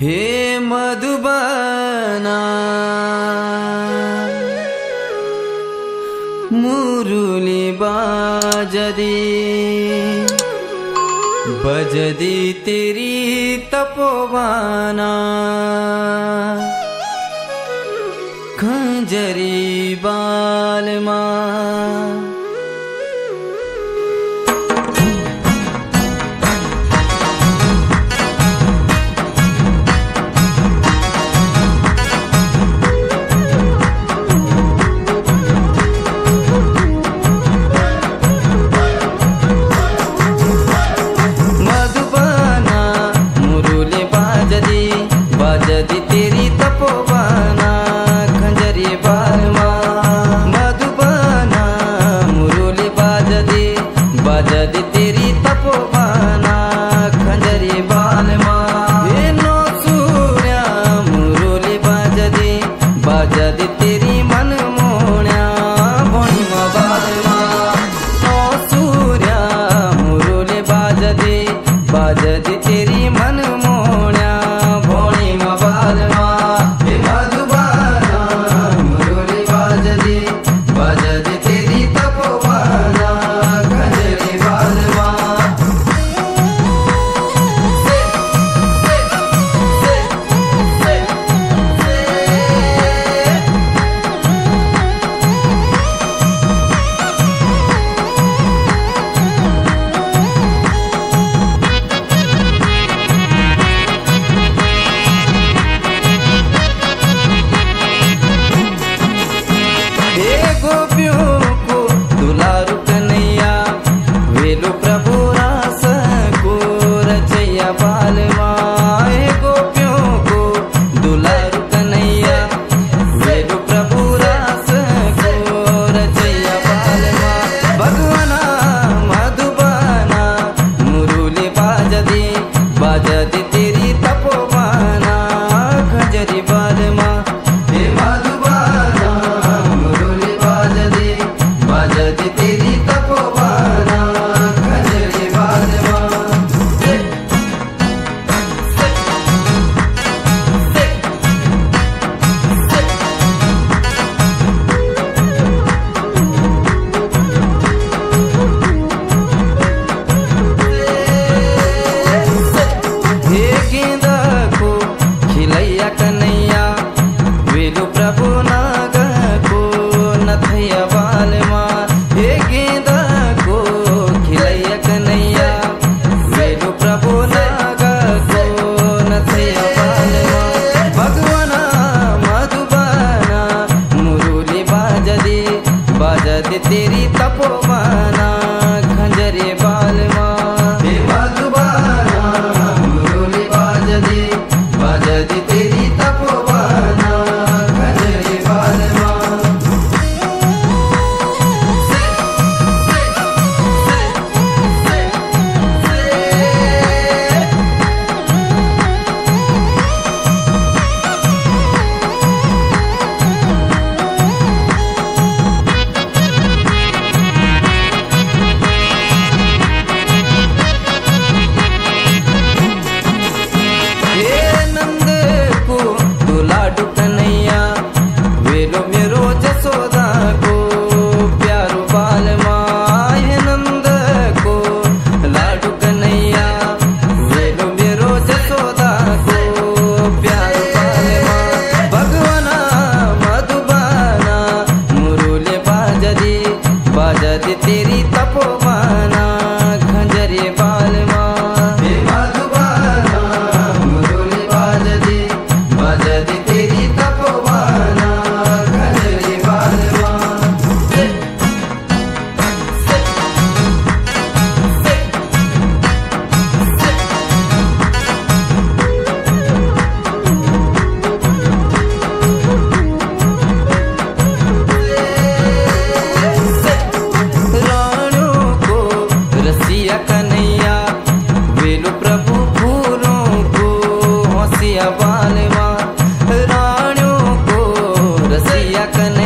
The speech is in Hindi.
हे मधुबना मुरुली बाजदी बजदी तेरी तपोवाना खंजरी बालमा बजदी तेरी तपोवाना खंजरी बालमा मधुबना मुरुली बाजदी बजदी तेरी तपोवाना खंजरी बालमा हे नो सूर्या मुरुली बाजदी बजदी तेरी मन मोण्या भोणीमा बालमा नो सूर्या मुरुली बाजदी बजदी तेरी मन मोण्या बजदी तेरी तपोवाना खंजरी बालमा गोपियों को दुलारू कन्हैया वेलो प्रभु रास को रचैया बालमा गोपियों को दुलारू कन्हैया वेलो प्रभु रास को रचैया बालमा भगवाना मधुबना मुरुली बाजदी बजदी तेरी तपोवाना खंजरी बालमा हे मधुबना बजदी तेरी तपोवाना खंजरी बालमा हे गेंदा को खिलैया कन्हैया वेलो प्रभु नाग को नथैया बालमा हे गेंदा को खिलैया कन्हैया वेलो प्रभु नाग को नथैया बालमा भगवाना मधुबना मुरुली बाजदी बजदी तेरी तपोवाना खंजरी बालमा हे मधुबना मुरुली बाजदी बजदी तेरी तपोवाना खंजरी बालमा लाडू कन्हैया वेलो मेरो जसोदा को प्यारो बालमा हे नंद को लाडू कन्हैया वेलो मेरो जसोदा को प्यारो बालमा भगवाना मधुबना मुरुली बाजदी बजदी तेरी तपोवाना खंजरी बालमा हे मधुबना मुरुली बाजदी बजदी तेरी तपोवाना खंजरी बालमा राणों को रसिया कन्हैया वेलो प्रभु फूलों को हंसिया बालमा राणों को रसिया कन्हैया